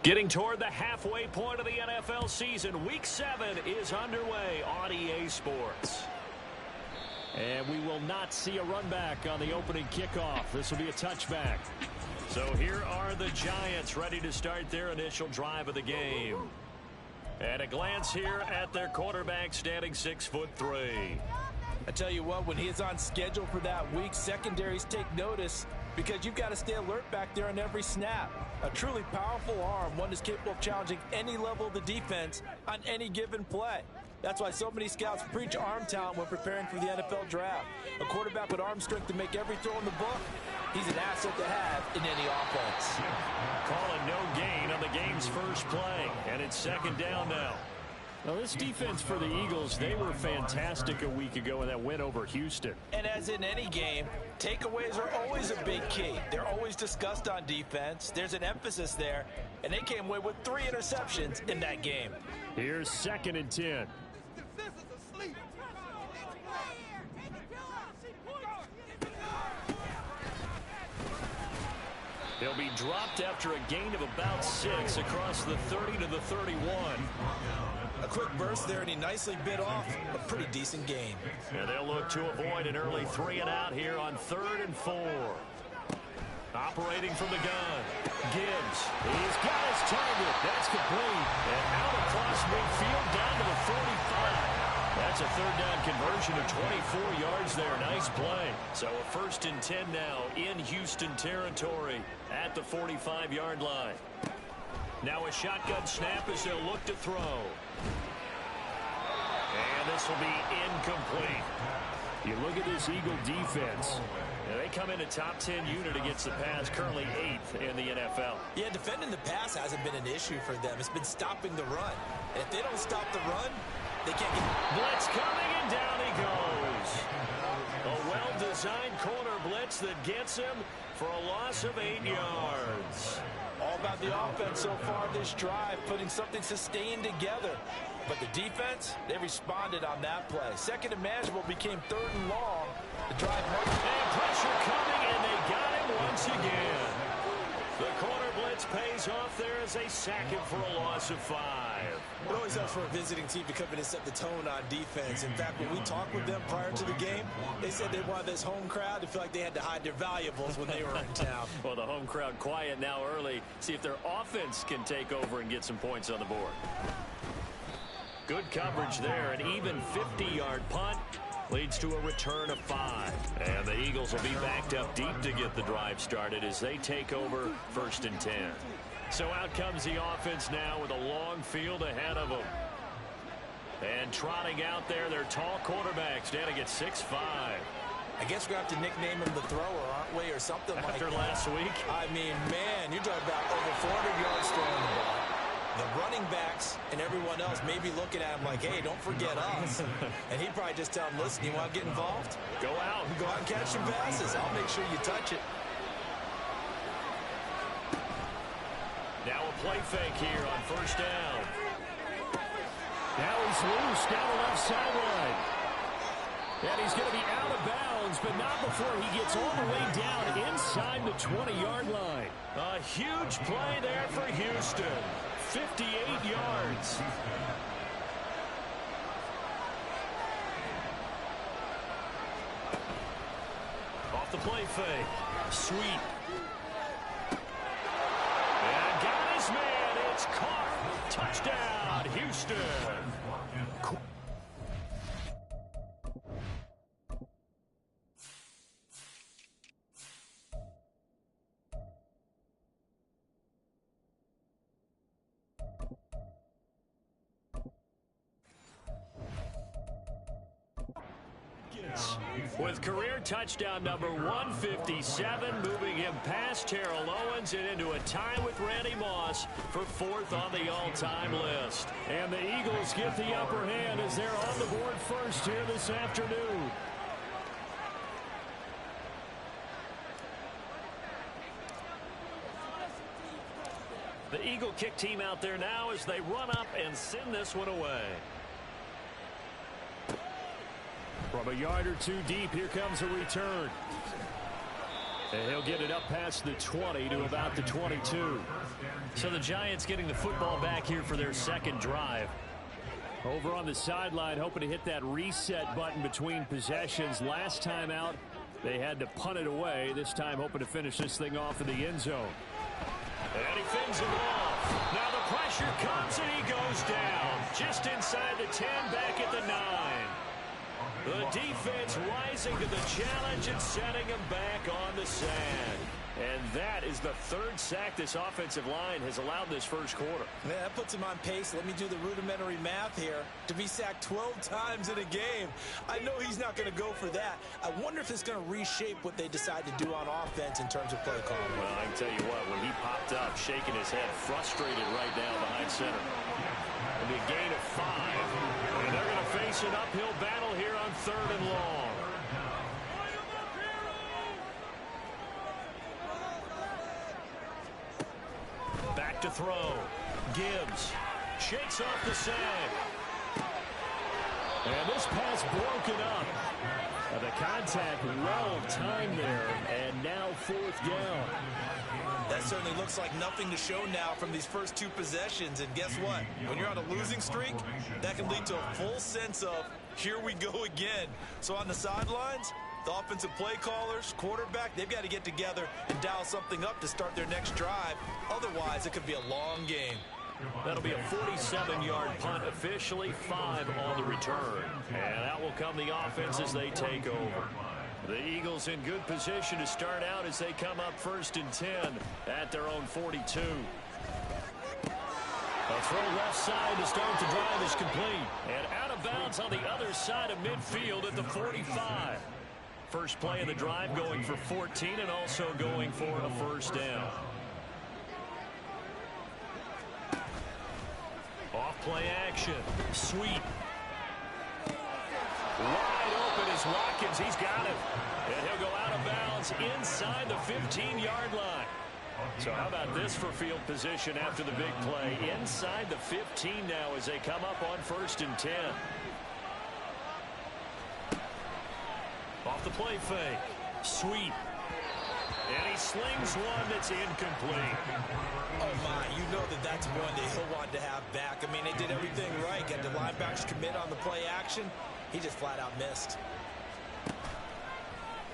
Getting toward the halfway point of the NFL season, Week 7 is underway on EA Sports. And we will not see a run back on the opening kickoff. This will be a touchback. So here are the Giants ready to start their initial drive of the game. At a glance here at their quarterback, standing 6'3". I tell you what, when he is on schedule for that week, secondaries take notice because you've got to stay alert back there on every snap. A truly powerful arm, one that's capable of challenging any level of the defense on any given play. That's why so many scouts preach arm talent when preparing for the NFL draft. A quarterback with arm strength to make every throw in the book, he's an asset to have in any offense. Calling no gain on the game's first play, and it's second down now. Well, this defense for the Eagles, they were fantastic a week ago in that win over Houston. And as in any game, takeaways are always a big key. They're always discussed on defense. There's an emphasis there, and they came away with 3 interceptions in that game. Here's 2nd and 10. He'll be dropped after a gain of about 6 across the 30 to the 31. A quick burst there, and he nicely bit off a pretty decent gain. And they'll look to avoid an early 3 and out here on 3rd and 4. Operating from the gun. Gibbs. He's got his target. That's complete. And out across midfield down to the 45. That's a 3rd down conversion of 24 yards there. Nice play. So a 1st and 10 now in Houston territory at the 45-yard line. Now a shotgun snap as they'll look to throw. And this will be incomplete. You look at this Eagle defense. They come in a top 10 unit against the pass, currently 8th in the NFL. Yeah, defending the pass hasn't been an issue for them. It's been stopping the run. And if they don't stop the run, they can't get... Blitz coming, and down he goes. A well-designed corner blitz that gets him for a loss of 8 yards. All about the offense so far this drive, putting something sustained together. But the defense, they responded on that play. 2nd and manageable became 3rd and long. The drive... And pressure coming, and they got him once again. The corner blitz pays off there as they sack him for a loss of 5. It always helps for a visiting team to come in and set the tone on defense. In fact, when we talked with them prior to the game, they said they wanted this home crowd to feel like they had to hide their valuables when they were in town. Well, the home crowd quiet now early. See if their offense can take over and get some points on the board. Good coverage there. An even 50-yard punt leads to a return of 5. And the Eagles will be backed up deep to get the drive started as they take over 1st and 10. So out comes the offense now with a long field ahead of them. And trotting out there, their tall quarterback standing at 6'5". I guess we're going to have to nickname him the thrower, aren't we, or something like that. After last week? I mean, man, you're talking about over 400 yards throwing the ball. The running backs and everyone else may be looking at him like, hey, don't forget us. And he'd probably just tell him, listen, you want to get involved? Go out. Go out and catch some passes. I'll make sure you touch it. Now a play fake here on 1st down. Now he's loose down the left sideline. And he's going to be out of bounds, but not before he gets all the way down inside the 20-yard line. A huge play there for Houston. 58 yards. Off the play fake. Sweep. And got his man. It's caught. Touchdown, Houston. With career touchdown number 157, moving him past Terrell Owens and into a tie with Randy Moss for 4th on the all-time list. And the Eagles get the upper hand as they're on the board first here this afternoon. The Eagle kick team out there now as they run up and send this one away. From a yard or 2 deep, here comes a return. And he'll get it up past the 20 to about the 22. So the Giants getting the football back here for their second drive. Over on the sideline, hoping to hit that reset button between possessions. Last time out, they had to punt it away. This time, hoping to finish this thing off in the end zone. And he fins it off. Now the pressure comes, and he goes down. Just inside the 10, back at the 9. The defense rising to the challenge and setting him back on the sand. And that is the third sack this offensive line has allowed this first quarter. Yeah, that puts him on pace. Let me do the rudimentary math here. To be sacked 12 times in a game, I know he's not going to go for that. I wonder if it's going to reshape what they decide to do on offense in terms of play calling. Well, I can tell you what, when he popped up, shaking his head, frustrated right now behind center. It'll be a gain of 5. And they're going to face an uphill battle here on 3rd and long. Back to throw. Gibbs shakes off the sag. And this pass broken up. The contact well timed there. And now 4th down. That certainly looks like nothing to show now from these first 2 possessions. And guess what? When you're on a losing streak, that can lead to a full sense of, here we go again. So on the sidelines, the offensive play callers, quarterback, they've got to get together and dial something up to start their next drive. Otherwise, it could be a long game. That'll be a 47-yard punt, officially 5 on the return. And out will come the offense as they take over. The Eagles in good position to start out as they come up 1st and 10 at their own 42. A throw left side to start the drive is complete. And out of bounds on the other side of midfield at the 45. First play of the drive going for 14 and also going for a 1st down. Off play action. Sweet. Wide open is Watkins. He's got it. And he'll go out of bounds inside the 15-yard line. So how about this for field position after the big play? Inside the 15 now as they come up on 1st and 10. Off the play fake. Sweet. And he slings one that's incomplete. Oh, my. You know that's one that he'll want to have back. I mean, they did everything right. Got the linebackers commit on the play action. He just flat out missed.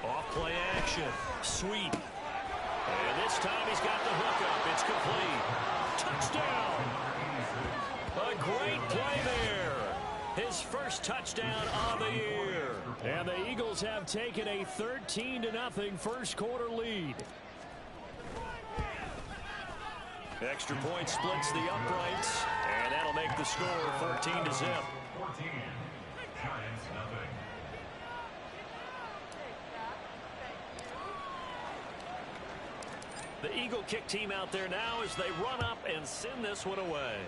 Off play action. Sweet. And this time he's got the hook up. It's complete. Touchdown. A great play there. His first touchdown of the year. And the Eagles have taken a 13-0 first quarter lead. Extra point splits the uprights. And that'll make the score 14-0. The Eagle kick team out there now as they run up and send this one away.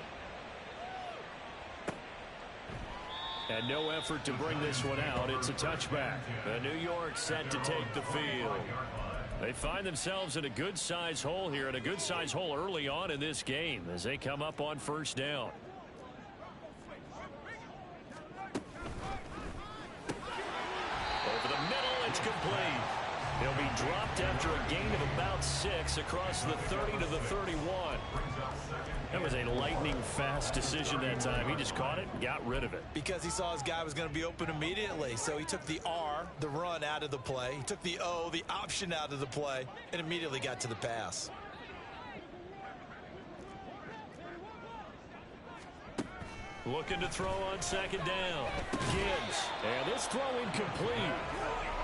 And no effort to bring this one out. It's a touchback. The New York set to take the field. They find themselves in a good-sized hole here, and a good-sized hole early on in this game as they come up on 1st down. Over the middle, it's complete. He'll be dropped after a gain of about 6 across the 30 to the 31. That was a lightning-fast decision that time. He just caught it and got rid of it. Because he saw his guy was going to be open immediately. So he took the R, the run, out of the play. He took the O, the option, out of the play, and immediately got to the pass. Looking to throw on 2nd down. Gibbs. And this throw incomplete.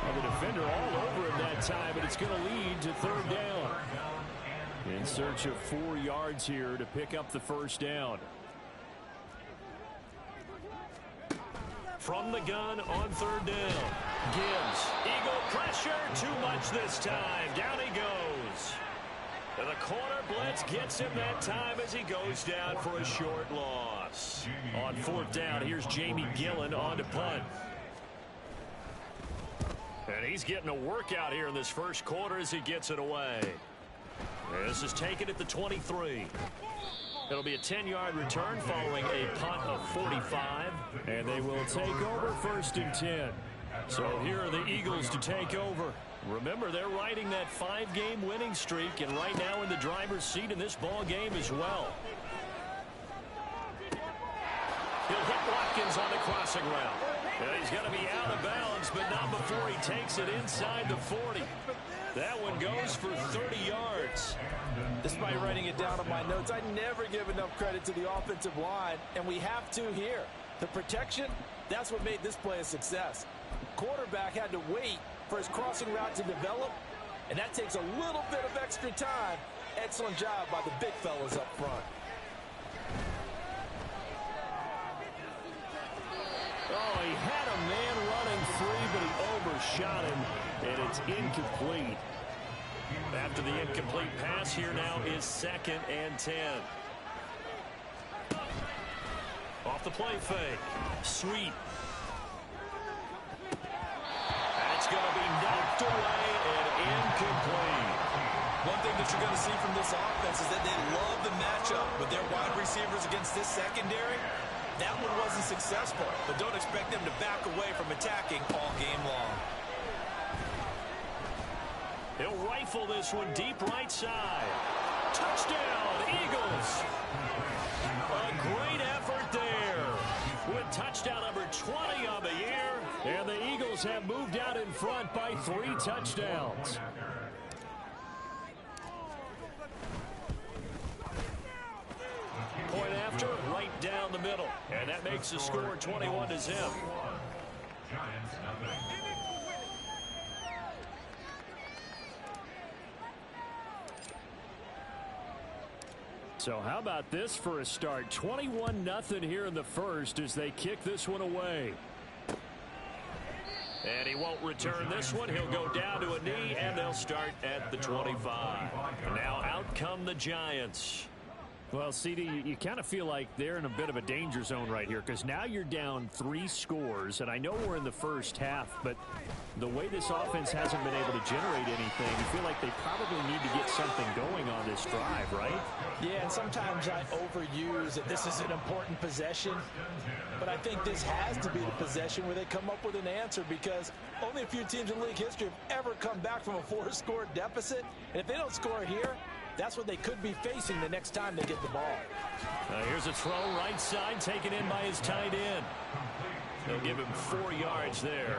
Well, the defender all over him that time, but it's going to lead to 3rd down. In search of 4 yards here to pick up the 1st down. From the gun on 3rd down. Gibbs. Eagle pressure. Too much this time. Down he goes. And the corner blitz gets him that time as he goes down for a short loss. On 4th down, here's Jamie Gillen on to punt. And he's getting a workout here in this first quarter as he gets it away. This is taken at the 23. It'll be a 10-yard return following a punt of 45. And they will take over 1st and 10. So here are the Eagles to take over Remember, they're riding that 5-game winning streak, and right now in the driver's seat in this ball game as well. He'll hit Watkins on the crossing route. He's going to be out of bounds, but not before he takes it inside the 40. That one goes for 30 yards. Despite writing it down on my notes, I never give enough credit to the offensive line, and we have to here. The protection, that's what made this play a success. Quarterback had to wait for his crossing route to develop, and that takes a little bit of extra time. Excellent job by the big fellas up front. Oh, he had a man running free, but he overshot him, and it's incomplete. After the incomplete pass, here now is 2nd and 10. Off the play fake. Sweet. That's going to be knocked away and incomplete. One thing that you're going to see from this offense is that they love the matchup with their wide receivers against this secondary. That one wasn't successful, but don't expect them to back away from attacking all game long. He'll rifle this one deep right side. Touchdown, Eagles. A great effort there with touchdown number 20 on the year. And the Eagles have moved out in front by 3 touchdowns. Point after, right down the middle. And that makes the score 21-0. So how about this for a start? 21-0 here in the first as they kick this one away. And he won't return this one. He'll go down to a knee, and they'll start at the 25. Now out come the Giants. Well, CD, you kind of feel like they're in a bit of a danger zone right here because now you're down 3 scores, and I know we're in the first half, but the way this offense hasn't been able to generate anything, you feel like they probably need to get something going on this drive, right? Yeah, and sometimes I overuse that this is an important possession, but I think this has to be the possession where they come up with an answer because only a few teams in league history have ever come back from a 4-score deficit, and if they don't score here, that's what they could be facing the next time they get the ball. Here's a throw right side taken in by his tight end. They'll give him 4 yards there.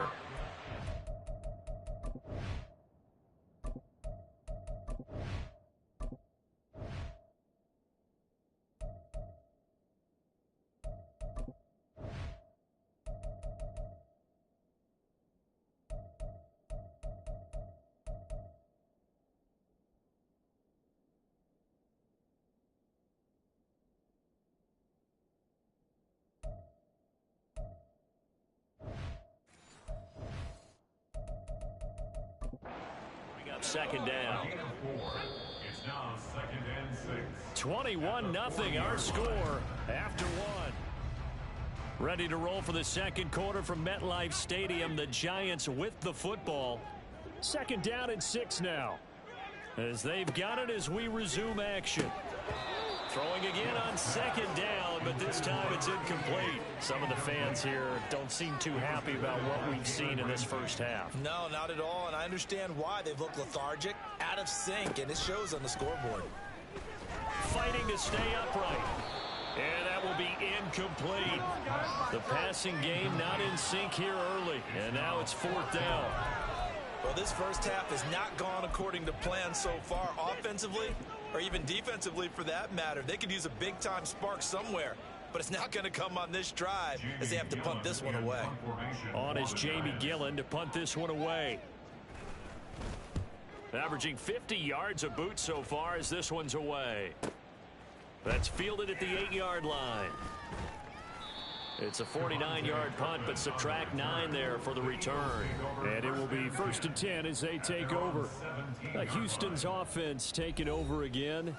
Second down. It's now 2nd and 6. 21-0 our score after 1. Ready to roll for the second quarter from MetLife Stadium. The Giants with the football. 2nd down and 6 now. As they've got it as we resume action. Throwing again on 2nd down, but this time it's incomplete. Some of the fans here don't seem too happy about what we've seen in this first half. No, not at all, and I understand why. They've looked lethargic, out of sync, and it shows on the scoreboard. Fighting to stay upright. And that will be incomplete. The passing game not in sync here early, and now it's 4th down. Well, this first half has not gone according to plan so far offensively or even defensively for that matter. They could use a big-time spark somewhere, but it's not going to come on this drive as they have to punt this one away. On is Jamie Gillen to punt this one away. Averaging 50 yards a boot so far as this one's away. That's fielded at the 8-yard line. It's a 49-yard punt, but subtract 9 there for the return. And it will be 1st and 10 as they take over. Houston's offense taking over again.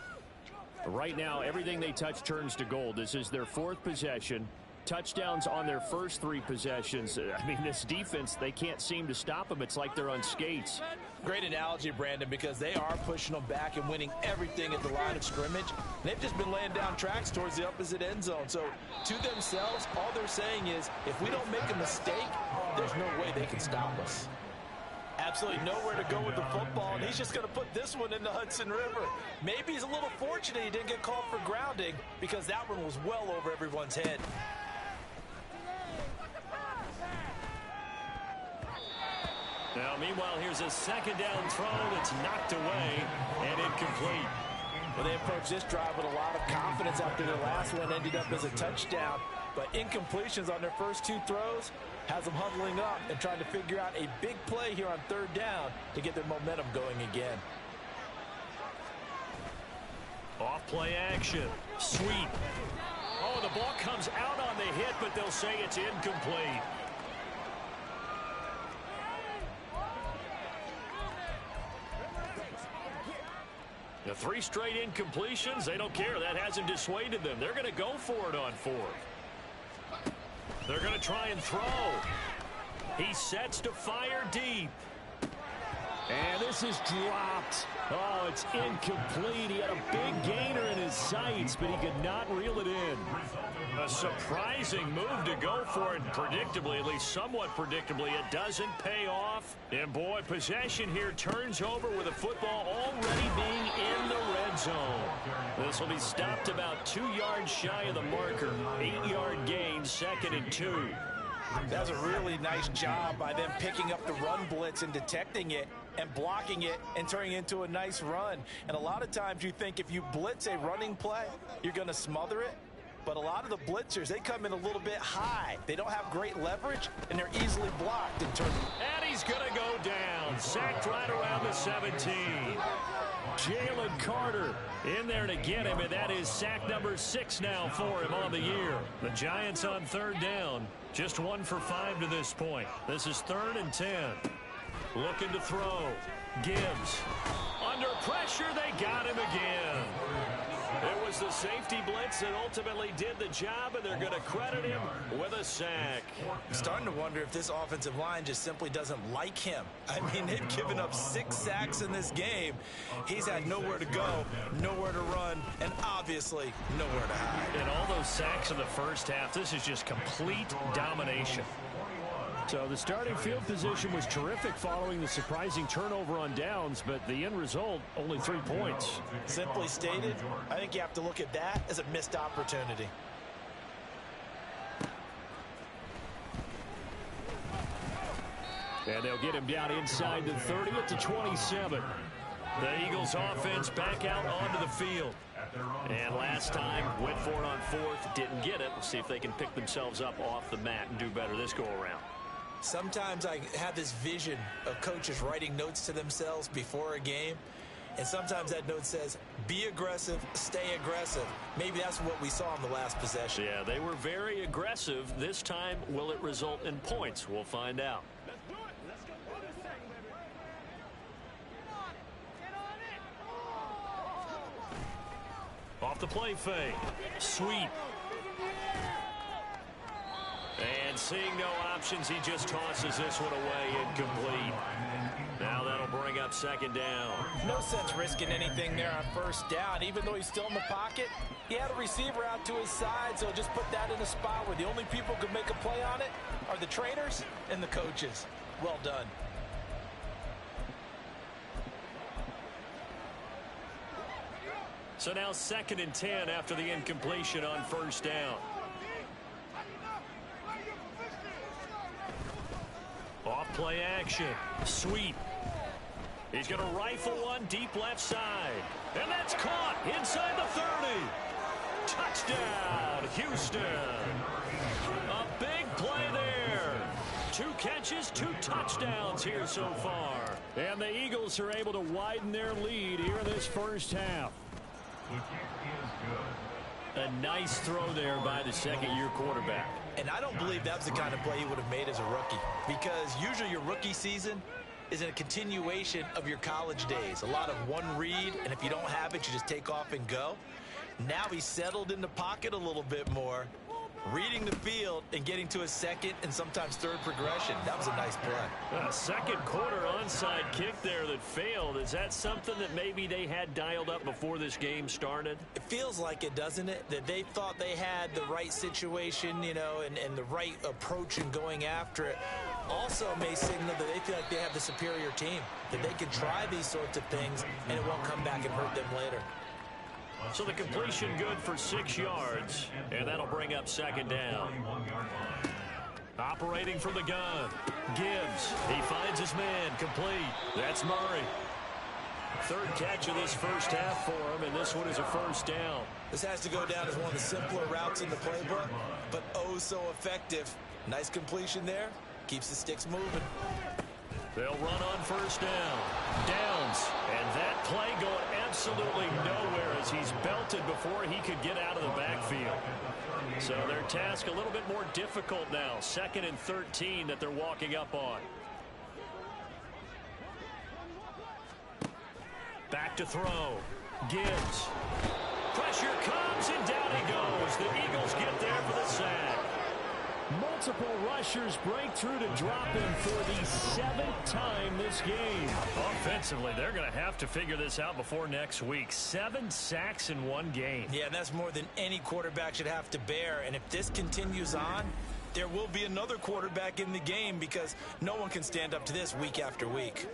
Right now, everything they touch turns to gold. This is their 4th possession. Touchdowns on their first 3 possessions. I mean, this defense, they can't seem to stop them. It's like they're on skates. Great analogy, Brandon, because they are pushing them back and winning everything at the line of scrimmage. They've just been laying down tracks towards the opposite end zone. So to themselves, all they're saying is, if we don't make a mistake, there's no way they can stop us. Absolutely nowhere to go with the football, and he's just going to put this one in the Hudson River. Maybe he's a little fortunate he didn't get called for grounding because that one was well over everyone's head. Now, meanwhile, here's a second down throw that's knocked away and incomplete. Well, they approached this drive with a lot of confidence after their last one ended up as a touchdown. But incompletions on their first two throws has them huddling up and trying to figure out a big play here on third down to get their momentum going again. Off play action. Sweep. Oh, the ball comes out on the hit, but they'll say it's incomplete. The 3 straight incompletions, they don't care. That hasn't dissuaded them. They're going to go for it on 4th. They're going to try and throw. He sets to fire deep. And this is dropped. Oh, it's incomplete. He had a big gainer in his sights, but he could not reel it in. A surprising move to go for it. Predictably, at least somewhat predictably, it doesn't pay off. And boy, possession here turns over with the football already being in the red zone. This will be stopped about 2 yards shy of the marker. 8-yard gain, 2nd and 2. That's a really nice job by them picking up the run blitz and detecting it and blocking it and turning it into a nice run. And a lot of times you think if you blitz a running play, you're going to smother it. But a lot of the blitzers, they come in a little bit high. They don't have great leverage, and they're easily blocked in terms. And he's going to go down. Sacked right around the 17. Jalen Carter in there to get him, and that is sack number 6 now for him on the year. The Giants on third down. Just 1 for 5 to this point. This is 3rd and 10. Looking to throw. Gibbs. Under pressure, they got him again. It was the safety blitz that ultimately did the job, and they're going to credit him with a sack. I'm starting to wonder if this offensive line just simply doesn't like him. I mean, they've given up 6 sacks in this game. He's had nowhere to go, nowhere to run, and obviously nowhere to hide. And all those sacks in the first half, this is just complete domination. So the starting field position was terrific following the surprising turnover on downs, but the end result, only 3 points. Simply stated, I think you have to look at that as a missed opportunity. And they'll get him down inside the 30 at the 27. The Eagles offense back out onto the field. And last time, went for it on 4th, didn't get it. We'll see if they can pick themselves up off the mat and do better this go-around. Sometimes I have this vision of coaches writing notes to themselves before a game, and sometimes that note says, be aggressive, stay aggressive. Maybe that's what we saw in the last possession. Yeah, they were very aggressive. This time, will it result in points? We'll find out. Off the play fake. Sweep. And seeing no options, he just tosses this one away, incomplete. Now that'll bring up 2nd down. No sense risking anything there on 1st down. Even though he's still in the pocket, he had a receiver out to his side, so just put that in a spot where the only people who can make a play on it are the trainers and the coaches. Well done. So now 2nd and 10 after the incompletion on 1st down. Off play action. Sweep. He's going to rifle one deep left side. And that's caught inside the 30. Touchdown, Houston. A big play there. 2 catches, 2 touchdowns here so far. And the Eagles are able to widen their lead here in this first half. A nice throw there by the 2nd-year quarterback. And I don't believe that was the kind of play he would have made as a rookie, because usually your rookie season is in a continuation of your college days. A lot of one read, and if you don't have it, you just take off and go. Now he's settled in the pocket a little bit more, reading the field and getting to a 2nd and sometimes 3rd progression. That was a nice play. A 2nd quarter onside kick there that failed. Is that something that maybe they had dialed up before this game started? It feels like it, doesn't it? That they thought they had the right situation, you know, and the right approach in going after it. also may signal that they feel like they have the superior team, that they can try these sorts of things and it won't come back and hurt them later. So the completion good for 6 yards, and that'll bring up second down. Operating from the gun. Gibbs. He finds his man. Complete. That's Murray. Third catch of this first half for him, and this one is a first down. This has to go down as one of the simpler routes in the playbook, but oh so effective. Nice completion there. Keeps the sticks moving. They'll run on first down. Downs. And that play going absolutely nowhere as he's belted before he could get out of the backfield. So their task a little bit more difficult now. 2nd and 13 that they're walking up on. Back to throw. Gibbs. Pressure comes and down he goes. The Eagles get there for the sack. Multiple rushers break through to drop him for the 7th time this game. Offensively, they're going to have to figure this out before next week. 7 sacks in one game. Yeah, and that's more than any quarterback should have to bear. And if this continues on, there will be another quarterback in the game because no one can stand up to this week after week.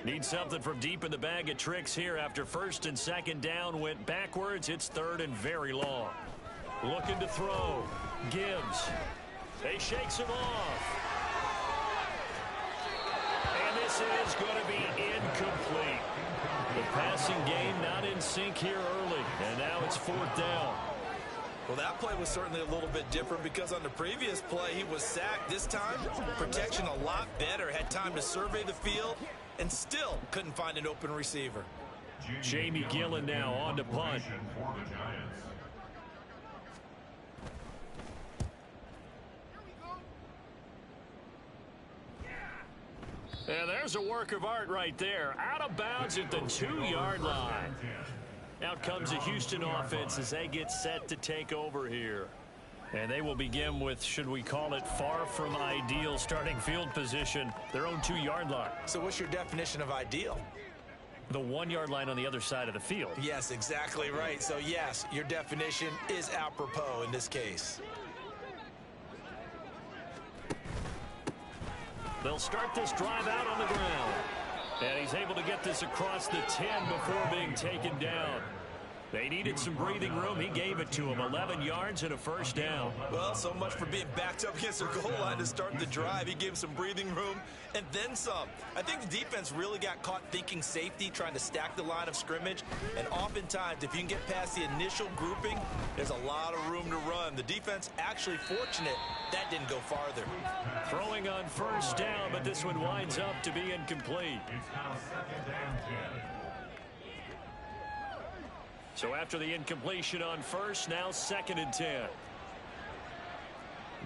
Need something from deep in the bag of tricks here after 1st and 2nd down went backwards. It's 3rd and very long. Looking to throw. Gibbs. He shakes him off. And this is going to be incomplete. The passing game not in sync here early. And now it's 4th down. Well, that play was certainly a little bit different because on the previous play, he was sacked. This time, protection a lot better. Had time to survey the field and still couldn't find an open receiver. Jamie Gillen now on to punt. And there's a work of art right there. Out of bounds at the 2-yard line. Out comes the Houston offense as they get set to take over here. And they will begin with, should we call it, far from ideal starting field position, their own 2-yard line. So what's your definition of ideal? The 1-yard line on the other side of the field. Yes, exactly right. So yes, your definition is apropos in this case. They'll start this drive out on the ground. And he's able to get this across the 10 before being taken down. They needed some breathing room. He gave it to him. 11 yards and a first down. Well, so much for being backed up against their goal line to start the drive. He gave him some breathing room and then some. I think the defense really got caught thinking safety, trying to stack the line of scrimmage. And oftentimes, if you can get past the initial grouping, there's a lot of room to run. The defense actually fortunate that didn't go farther. Throwing on first down, but this one winds up to be incomplete. It's now 2nd and 10. So after the incompletion on first, now 2nd and 10.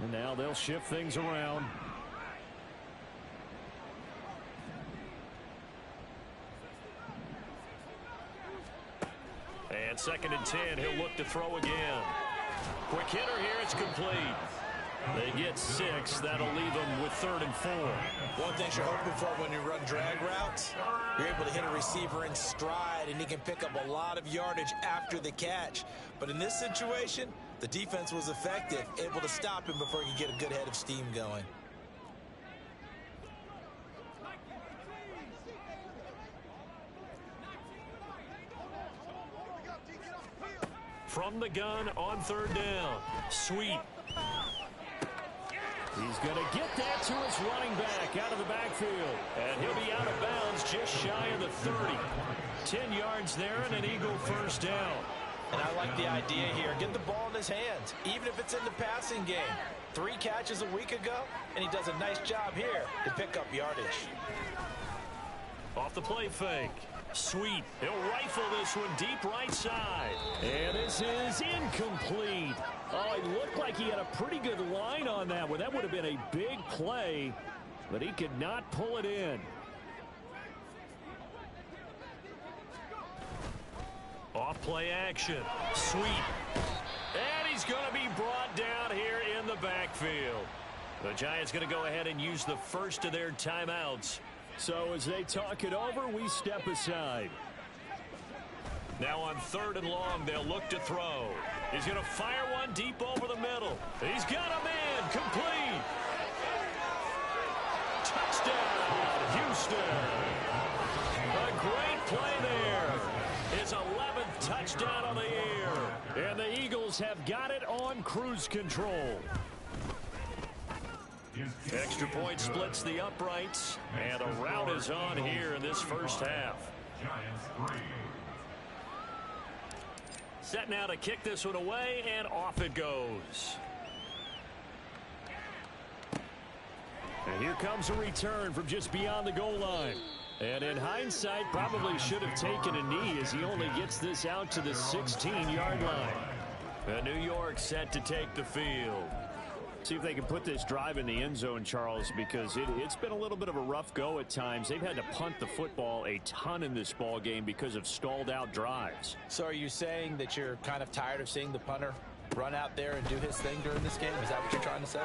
And now they'll shift things around. And 2nd and 10, he'll look to throw again. Quick hitter here, it's complete. They get 6. That'll leave them with 3rd and 4. One thing you're hoping for when you run drag routes, you're able to hit a receiver in stride, and he can pick up a lot of yardage after the catch. But in this situation, the defense was effective, able to stop him before he could get a good head of steam going. From the gun on 3rd down. Sweet. He's going to get that to his running back out of the backfield. And he'll be out of bounds just shy of the 30. 10 yards there and an Eagle first down. And I like the idea here. Get the ball in his hands, even if it's in the passing game. 3 catches a week ago, and he does a nice job here to pick up yardage. Off the play fake. Sweet. He'll rifle this one deep right side. And this is incomplete. Oh, it looked like he had a pretty good line on that one. That would have been a big play, but he could not pull it in. Off play action. Sweet. And he's going to be brought down here in the backfield. The Giants going to go ahead and use the first of their timeouts. So as they talk it over, we step aside. Now on 3rd and long, they'll look to throw. He's going to fire one deep over the middle. He's got a man. Complete. Touchdown, Houston. A great play there. His 11th touchdown of the year. And the Eagles have got it on cruise control. Extra point splits the uprights, and a rout is on here in this first half. Set now to kick this one away, and off it goes. And here comes a return from just beyond the goal line. And in hindsight, probably should have taken a knee as he only gets this out to the 16-yard line. And New York set to take the field. See if they can put this drive in the end zone, Charles, because it's been a little bit of a rough go at times. They've had to punt the football a ton in this ball game because of stalled-out drives. So are you saying that you're kind of tired of seeing the punter run out there and do his thing during this game? Is that what you're trying to say?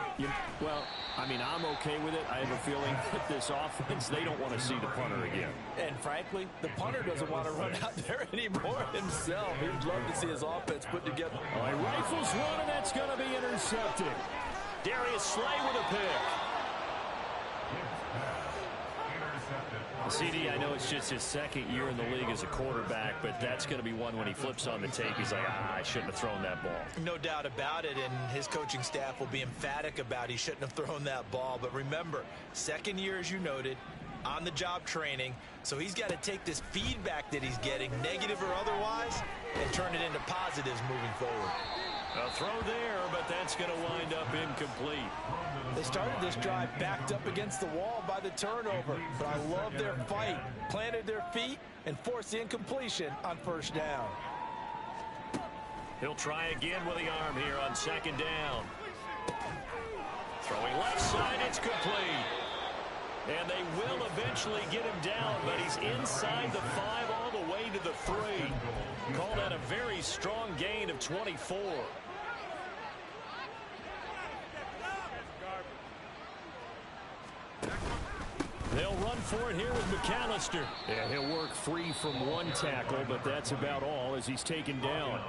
Well, I mean, I'm okay with it. I have a feeling that this offense, they don't want to see the punter again. And frankly, the punter doesn't want to run out there anymore himself. He'd love to see his offense put together. Oh, he rifles one, and that's going to be intercepted. Darius Slay with a pick. CD, I know it's just his 2nd year in the league as a quarterback, but that's going to be one when he flips on the tape. He's like, I shouldn't have thrown that ball. No doubt about it, and his coaching staff will be emphatic about he shouldn't have thrown that ball. But remember, 2nd year, as you noted, on-the-job training, so he's got to take this feedback that he's getting, negative or otherwise, and turn it into positives moving forward. A throw there, but that's going to wind up incomplete. They started this drive backed up against the wall by the turnover, but I love their fight. Planted their feet and forced the incompletion on 1st down. He'll try again with the arm here on 2nd down. Throwing left side, it's complete. And they will eventually get him down, but he's inside the 5 all the way to the 3. Call that a very strong gain of 24. They'll run for it here with McAllister. Yeah, he'll work free from one tackle, but that's about all as he's taken down.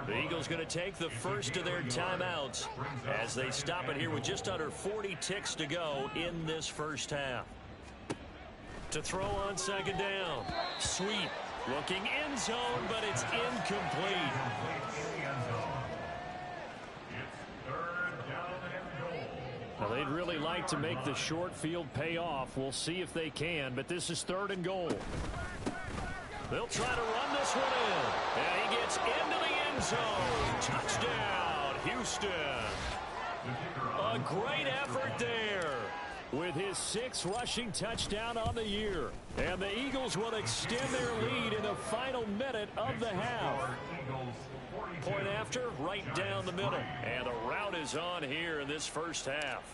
The Eagles going to take the first of their timeouts as they stop it here with just under 40 ticks to go in this first half. To throw on 2nd down. Sweet. Looking end zone, but it's incomplete. Well, they'd really like to make the short field pay off. We'll see if they can, but this is 3rd and goal. They'll try to run this one in. And he gets into the end zone. Touchdown, Houston. A great effort there. With his 6th rushing touchdown on the year. And the Eagles will extend their lead in the final minute of the half. Point after, right down the middle. And a rout is on here in this first half.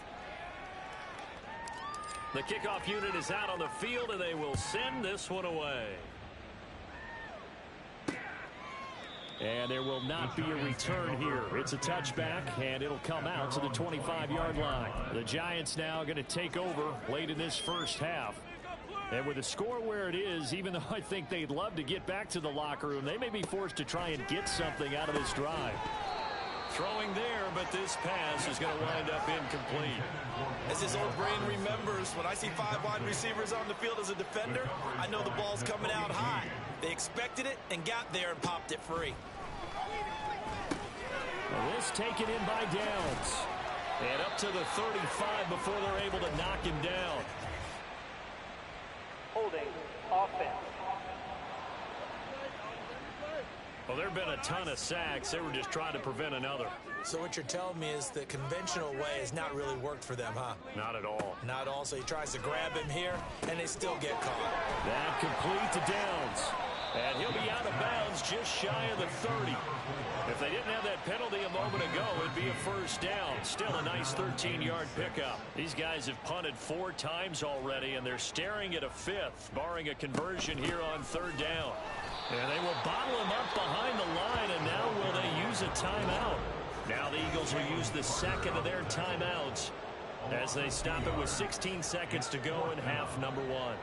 The kickoff unit is out on the field, and they will send this one away. And there will not be a return here. It's a touchback, and it'll come out to the 25-yard line. The Giants now going to take over late in this first half. And with the score where it is, even though I think they'd love to get back to the locker room, they may be forced to try and get something out of this drive. Throwing there, but this pass is going to wind up incomplete. As his old brain remembers, when I see 5 wide receivers on the field as a defender, I know the ball's coming out high. They expected it and got there and popped it free. Well, this taken in by Downs. And up to the 35 before they're able to knock him down. Holding offense. Well, there have been a ton of sacks. They were just trying to prevent another. So what you're telling me is the conventional way has not really worked for them, huh? Not at all. Not at all. So he tries to grab him here, and they still get caught. That complete to Downs. And he'll be out of bounds just shy of the 30. If they didn't have that penalty a moment ago, it'd be a first down. Still a nice 13-yard pickup. These guys have punted 4 times already, and they're staring at a 5th, barring a conversion here on 3rd down. And they will bottle him up behind the line, and now will they use a timeout? Now the Eagles will use the 2nd of their timeouts as they stop it with 16 seconds to go in half number 1.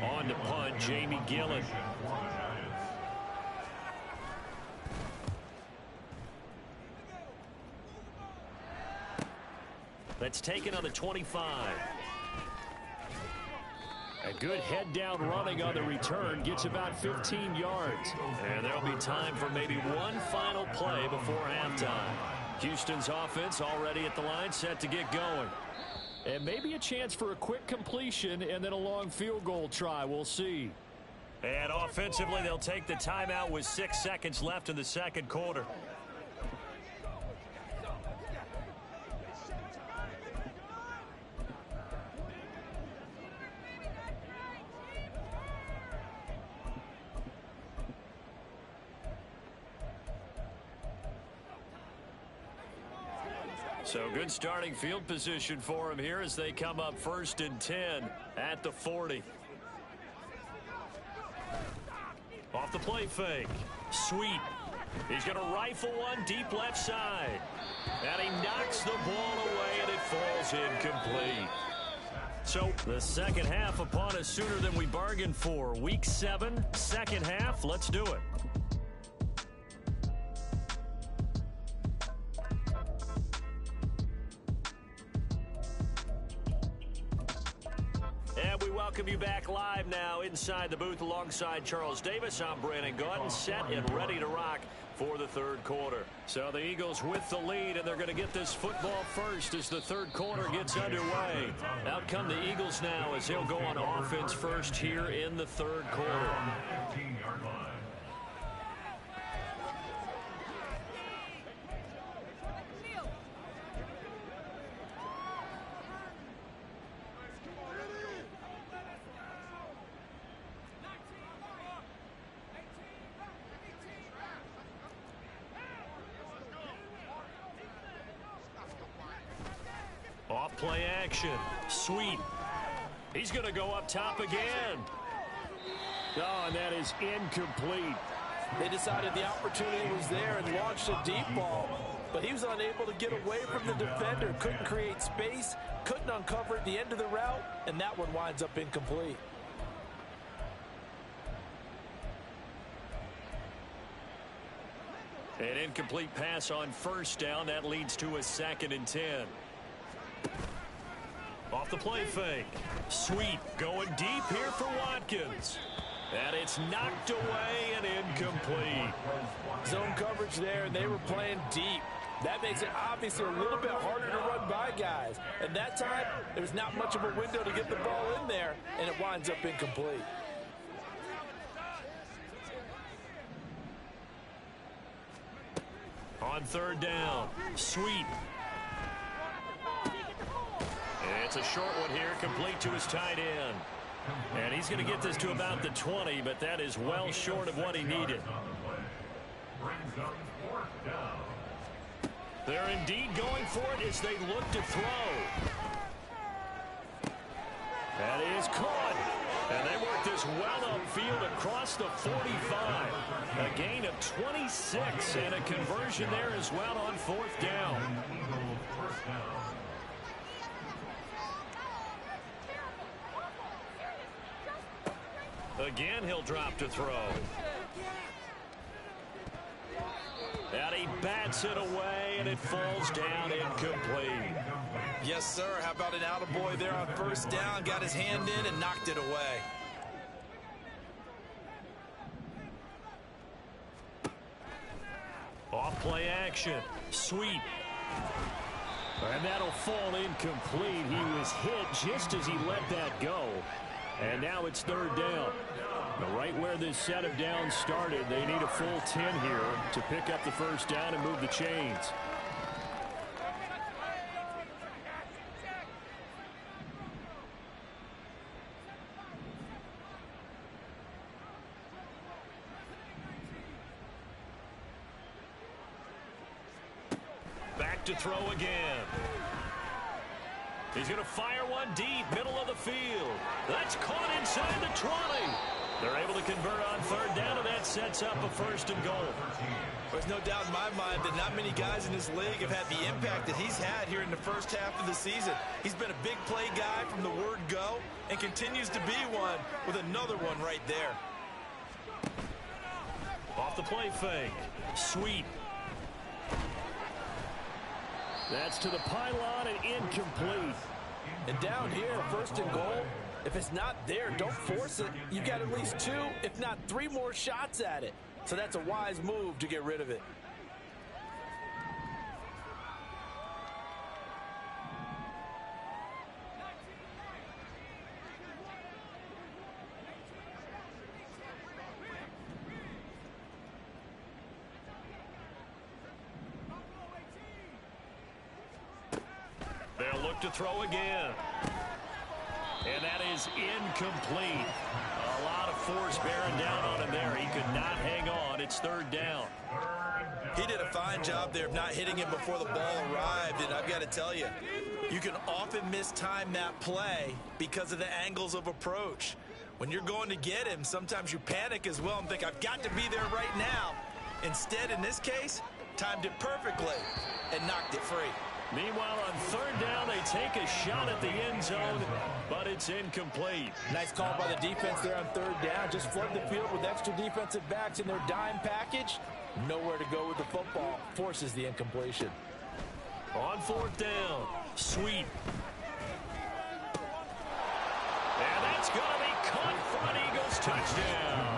On to punt, Jamie Gillen. That's taken on the 25. A good head-down running on the return. Gets about 15 yards. And there'll be time for maybe one final play before halftime. Houston's offense already at the line, set to get going. And maybe a chance for a quick completion and then a long field goal try. We'll see. And offensively, they'll take the timeout with 6 seconds left in the second quarter. So good starting field position for him here as they come up 1st and 10 at the 40. Off the play fake. Sweet. He's going to rifle one deep left side. And he knocks the ball away and it falls incomplete. So the second half upon us sooner than we bargained for. Week 7, second half. Let's do it. Welcome you back live now inside the booth alongside Charles Davis. I'm Brandon Gaudin, set and ready to rock for the third quarter. So the Eagles with the lead, and they're going to get this football first as the third quarter gets underway. Out come the Eagles now as they'll go on offense first here in the third quarter. 15-yard line. Off play action. Sweet. He's going to go up top again. Oh, and that is incomplete. They decided the opportunity was there and launched a deep ball, but he was unable to get away from the defender. Couldn't create space, couldn't uncover at the end of the route, and that one winds up incomplete. An incomplete pass on first down. That leads to a 2nd and 10. Off the play fake. Sweet going deep here for Watkins. And it's knocked away and incomplete. Zone coverage there, and they were playing deep. That makes it obviously a little bit harder to run by guys. And that time, there was not much of a window to get the ball in there, and it winds up incomplete. On third down. Sweet. It's a short one here, complete to his tight end. And he's going to get this to about the 20, but that is well short of what he needed. They're indeed going for it as they look to throw. That is caught. And they work this well upfield across the 45. A gain of 26 and a conversion there as well on 4th down. Again, he'll drop to throw. And he bats it away, and it falls down incomplete. Yes, sir. How about an attaboy there on first down? Got his hand in and knocked it away. Off play action. Sweet. And that'll fall incomplete. He was hit just as he let that go. And now it's 3rd down. Right where this set of downs started, they need a full 10 here to pick up the first down and move the chains. Back to throw again. He's going to fire one deep, middle of the field. That's caught inside the 20. They're able to convert on 3rd down, and that sets up a 1st and goal. There's no doubt in my mind that not many guys in this league have had the impact that he's had here in the first half of the season. He's been a big play guy from the word go and continues to be one with another one right there. Off the play fake. Sweet. That's to the pylon and incomplete. And down here, first and goal, if it's not there, don't force it. You've got at least 2, if not 3 more shots at it. So that's a wise move to get rid of it. They'll look to throw again. And that is incomplete. A lot of force bearing down on him there. He could not hang on. It's third down. He did a fine job there of not hitting him before the ball arrived. And I've got to tell you, you can often mistime that play because of the angles of approach. When you're going to get him, sometimes you panic as well and think, I've got to be there right now. Instead, in this case, timed it perfectly and knocked it free. Meanwhile, on third down, they take a shot at the end zone, but it's incomplete. Nice call by the defense there on third down. Just flood the field with extra defensive backs in their dime package. Nowhere to go with the football. Forces the incompletion. On fourth down, sweep. And that's going to be caught for an Eagles touchdown.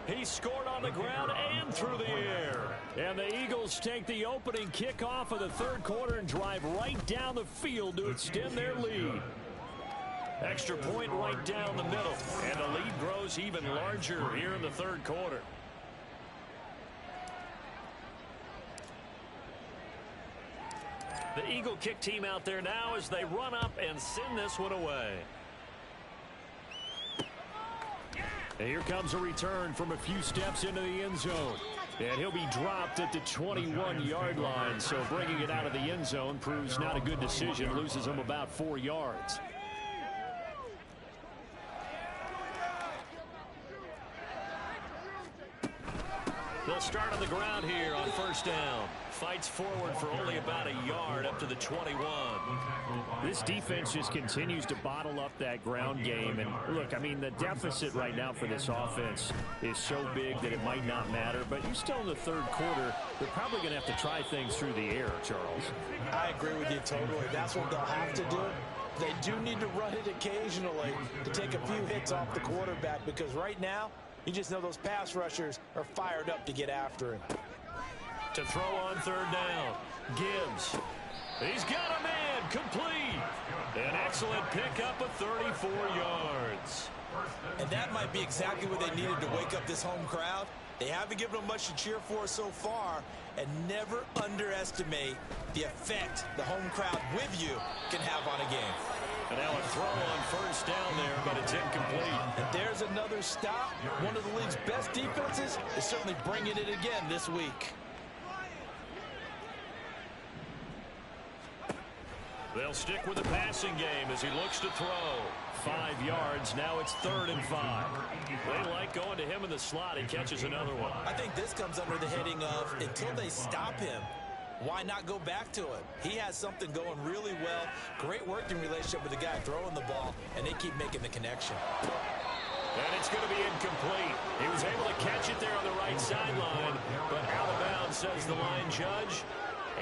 He scored on the ground and through the air. And the Eagles take the opening kickoff of the third quarter and drive right down the field to extend their lead. Extra point right down the middle. And the lead grows even larger here in the third quarter. The Eagle kick team out there now as they run up and send this one away. And here comes a return from a few steps into the end zone. And he'll be dropped at the 21-yard line. So bringing it out of the end zone proves not a good decision. Loses him about 4 yards. They'll start on the ground here on first down. Fights forward for only about a yard up to the 21. This defense just continues to bottle up that ground game. And look, I mean, the deficit right now for this offense is so big that it might not matter. But you're still in the third quarter. They're probably going to have to try things through the air, Charles. I agree with you totally. That's what they'll have to do. They do need to run it occasionally to take a few hits off the quarterback, because right now, you just know those pass rushers are fired up to get after him. To throw on third down, Gibbs. He's got a man, complete. An excellent pickup of 34 yards. And that might be exactly what they needed to wake up this home crowd. They haven't given them much to cheer for so far, and never underestimate the effect the home crowd with you can have on a game. And now a throw on first down there, but it's incomplete. And there's another stop. One of the league's best defenses is certainly bringing it again this week. They'll stick with the passing game as he looks to throw. 5 yards. Now it's 3rd and 5. They like going to him in the slot. He catches another one. I think this comes under the heading of, until they stop him, why not go back to him? He has something going really well. Great working relationship with the guy throwing the ball, and they keep making the connection. And it's going to be incomplete. He was able to catch it there on the right sideline, but out of bounds, says the line judge.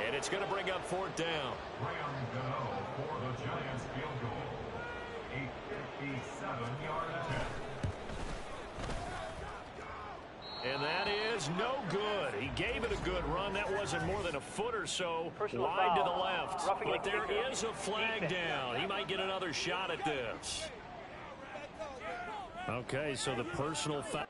And it's going to bring up 4th down. For the Giants field goal. A 57-yard attempt. And that is no good. He gave it a good run. That wasn't more than a foot or so wide to the left. But there is a flag down. He might get another shot at this. Okay, so the personal foul.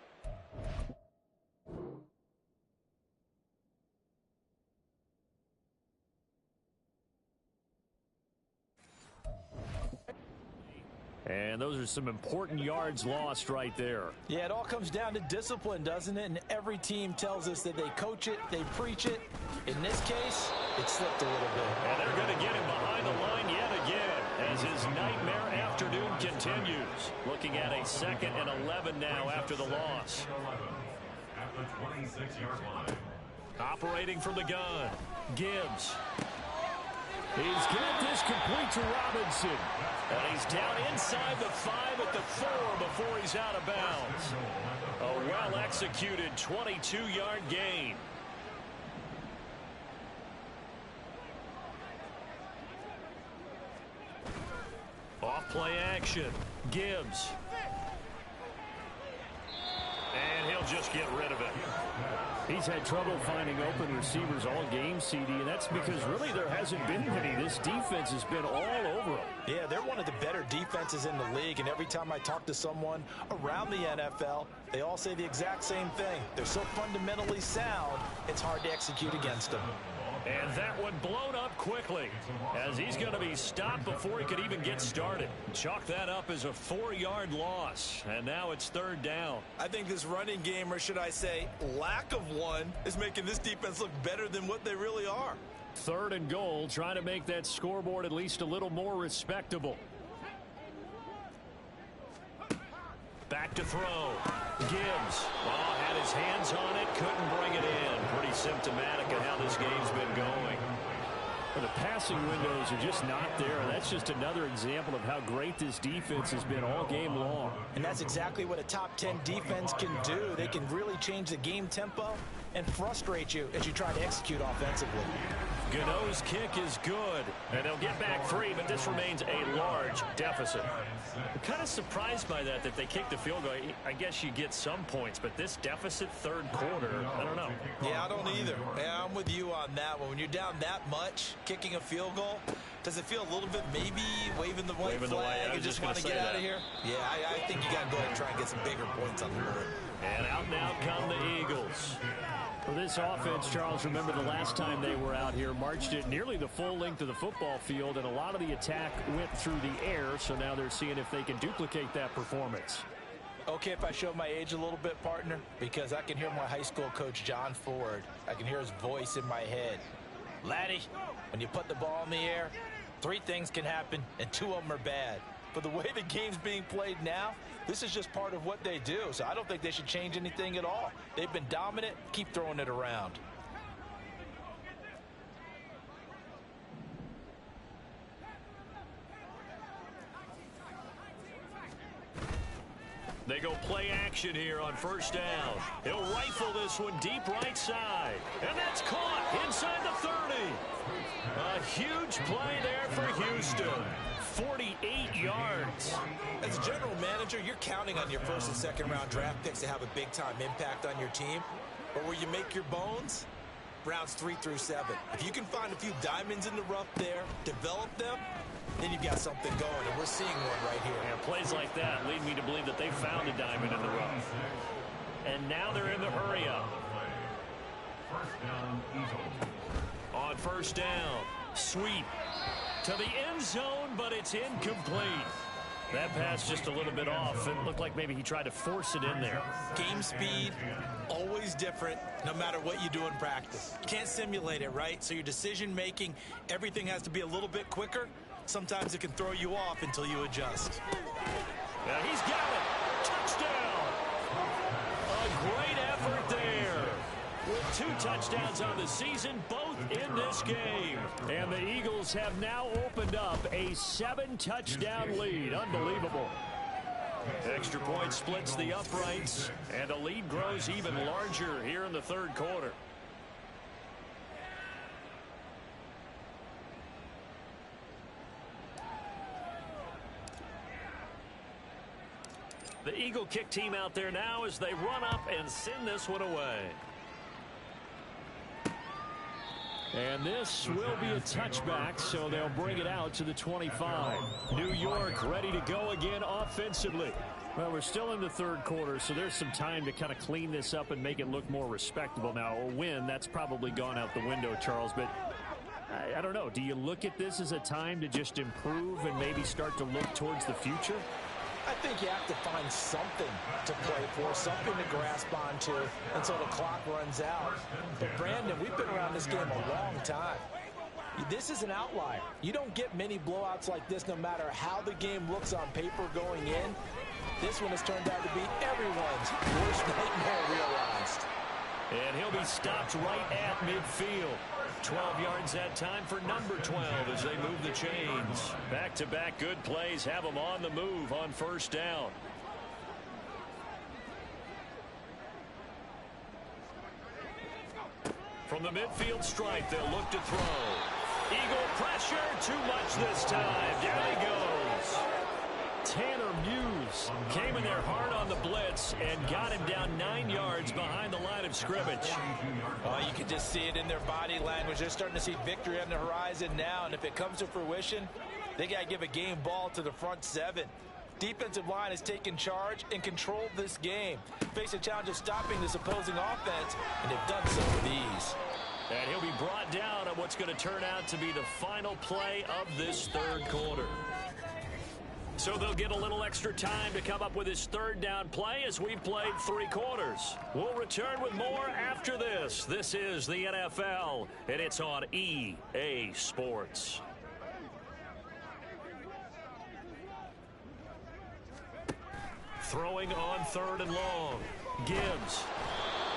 And those are some important yards lost right there. Yeah, it all comes down to discipline, doesn't it? And every team tells us that they coach it, they preach it. In this case, it slipped a little bit. And they're going to get him behind the line yet again as his nightmare afternoon continues. Looking at a 2nd and 11 now after the loss. At the 26-yard line. Operating from the gun, Gibbs. He's got this complete to Robinson. And he's down inside the 5 at the 4 before he's out of bounds. A well-executed 22-yard gain. Off-play action, Gibbs. And he'll just get rid of it. He's had trouble finding open receivers all game, CD, and that's because really there hasn't been many. This defense has been all over him. Yeah, they're one of the better defenses in the league, and every time I talk to someone around the NFL, they all say the exact same thing. They're so fundamentally sound, it's hard to execute against them. And that one blown up quickly as he's going to be stopped before he could even get started. Chalk that up as a 4-yard loss, and now it's 3rd down. I think this running game, or should I say lack of one, is making this defense look better than what they really are. 3rd and goal, trying to make that scoreboard at least a little more respectable. Back to throw. Gibbs had his hands on it, couldn't bring it in. Pretty symptomatic of how this game's been going. The passing windows are just not there. That's just another example of how great this defense has been all game long. And that's exactly what a top 10 defense can do. They can really change the game tempo and frustrate you as you try to execute offensively. Gano's kick is good, and they'll get back 3, but this remains a large deficit. I'm kind of surprised by that they kicked the field goal. I guess you get some points, but this deficit 3rd quarter, I don't know. Yeah, I don't either. Yeah, I'm with you on that one. When you're down that much, kicking a field goal, does it feel a little bit maybe waving the white flag and just want to get out of here? Yeah, I think you got to go ahead and try and get some bigger points on the board. And out come the Eagles. For this offense, Charles, remember the last time they were out here, marched it nearly the full length of the football field, and a lot of the attack went through the air, so now they're seeing if they can duplicate that performance. Okay, if I show my age a little bit, partner, because I can hear my high school coach, John Ford. I can hear his voice in my head. Laddie, when you put the ball in the air, 3 things can happen, and 2 of them are bad. But the way the game's being played now, this is just part of what they do, so I don't think they should change anything at all. They've been dominant. Keep throwing it around. They go play action here on 1st down. He'll rifle this one deep right side. And that's caught inside the 30. A huge play there for Houston. 48 yards. As a general manager, you're counting on your 1st and 2nd round draft picks to have a big-time impact on your team. But where you make your bones, rounds 3 through 7. If you can find a few diamonds in the rough there, develop them, then you've got something going, and we're seeing one right here. And plays like that lead me to believe that they found a diamond in the rough. And now they're in the hurry-up. On 1st down, sweep to the end zone, but it's incomplete. That pass just a little bit off. It looked like maybe he tried to force it in there. Game speed, always different, no matter what you do in practice. You can't simulate it, right? So your decision-making, everything has to be a little bit quicker. Sometimes it can throw you off until you adjust. Now he's got it. Touchdown. A great effort there. With 2 touchdowns on the season, both in this game. And the Eagles have now opened up a 7-touchdown lead. Unbelievable. Extra point splits the uprights, and the lead grows even larger here in the 3rd quarter. The Eagle kick team out there now as they run up and send this one away. And this will be a touchback, so they'll bring it out to the 25. New York ready to go again offensively. Well, we're still in the 3rd quarter, so there's some time to kind of clean this up and make it look more respectable. Now, a win, that's probably gone out the window, Charles, but I don't know. Do you look at this as a time to just improve and maybe start to look towards the future? I think you have to find something to play for, something to grasp onto until the clock runs out. But, Brandon, we've been around this game a long time. This is an outlier. You don't get many blowouts like this no matter how the game looks on paper going in. This one has turned out to be everyone's worst nightmare realized. And he'll be stopped right at midfield. 12 yards that time for number 12 as they move the chains. Back-to-back good plays have them on the move on first down. From the midfield stripe, they'll look to throw. Eagle pressure, too much this time. Down he goes. Tanner Muse came in there hard on the blitz and got him down 9 yards behind the line of scrimmage. You can just see it in their body language. They're starting to see victory on the horizon now, and if it comes to fruition, they got to give a game ball to the front seven. Defensive line has taken charge and controlled this game. Face a challenge of stopping this opposing offense, and they've done so with ease. And he'll be brought down on what's going to turn out to be the final play of this third quarter. So they'll get a little extra time to come up with his third down play as we've played 3 quarters. We'll return with more after this. This is the NFL, and it's on EA Sports. Throwing on 3rd and long. Gibbs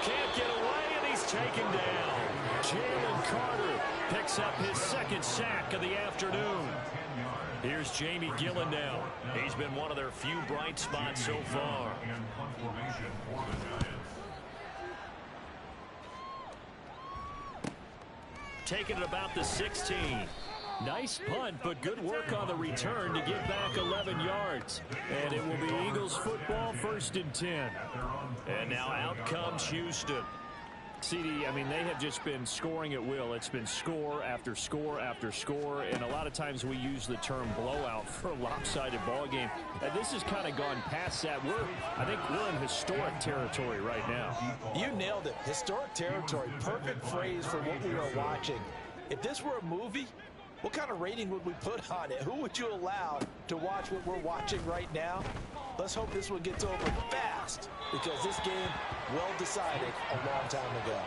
can't get away, and he's taken down. Jalen Carter picks up his 2nd sack of the afternoon. Here's Jamie Gillen now. He's been one of their few bright spots so far. Taking it about the 16. Nice punt, but good work on the return to get back 11 yards. And it will be Eagles football, 1st and 10. And now out comes Houston. CD, I mean, they have just been scoring at will. It's been score after score after score, and a lot of times we use the term blowout for a lopsided ball game. And this has kind of gone past that. I think we're in historic territory right now. You nailed it. Historic territory. Perfect phrase for what we are watching. If this were a movie, what kind of rating would we put on it? Who would you allow to watch what we're watching right now? Let's hope this one gets over fast, because this game, well decided a long time ago.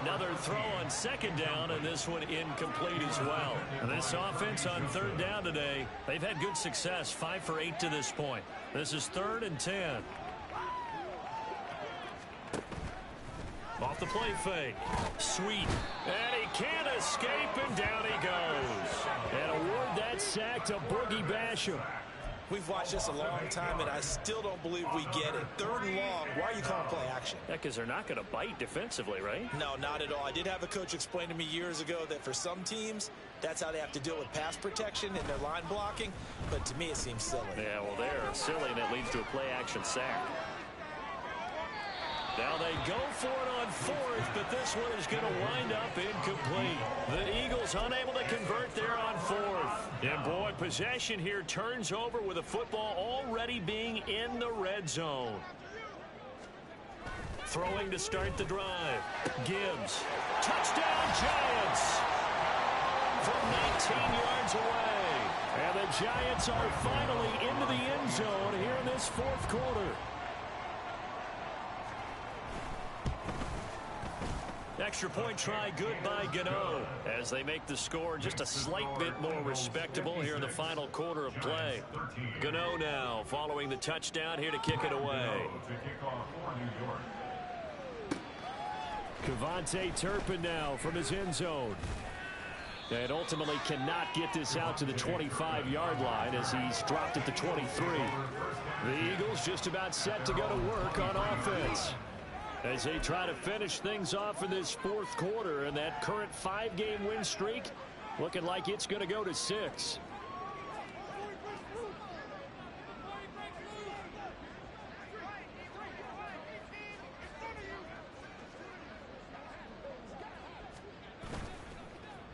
Another throw on 2nd down, and this one incomplete as well. And this offense on 3rd down today, they've had good success, 5 for 8 to this point. This is 3rd and 10. Off the play fake. Sweet. And he can't escape, and down he goes. And award that sack to Boogie Basham. We've watched this a long time, and I still don't believe we get it. 3rd and long, why are you calling play action? Yeah, because they're not going to bite defensively, right? No, not at all. I did have a coach explain to me years ago that for some teams, that's how they have to deal with pass protection and their line blocking. But to me, it seems silly. Yeah, well, they're silly, and it leads to a play action sack. Now they go for it on 4th, but this one is going to wind up incomplete. The Eagles unable to convert there on 4th. And boy, possession here turns over with the football already being in the red zone. Throwing to start the drive. Gibbs. Touchdown, Giants! From 19 yards away. And the Giants are finally into the end zone here in this 4th quarter. Extra point try good by Gano as they make the score just a slight bit more respectable here in the final quarter of play. Gano now following the touchdown here to kick it away. Kevontae Turpin now from his end zone. And ultimately cannot get this out to the 25-yard line as he's dropped at the 23. The Eagles just about set to go to work on offense as they try to finish things off in this 4th quarter, and that current 5-game win streak looking like it's going to go to 6.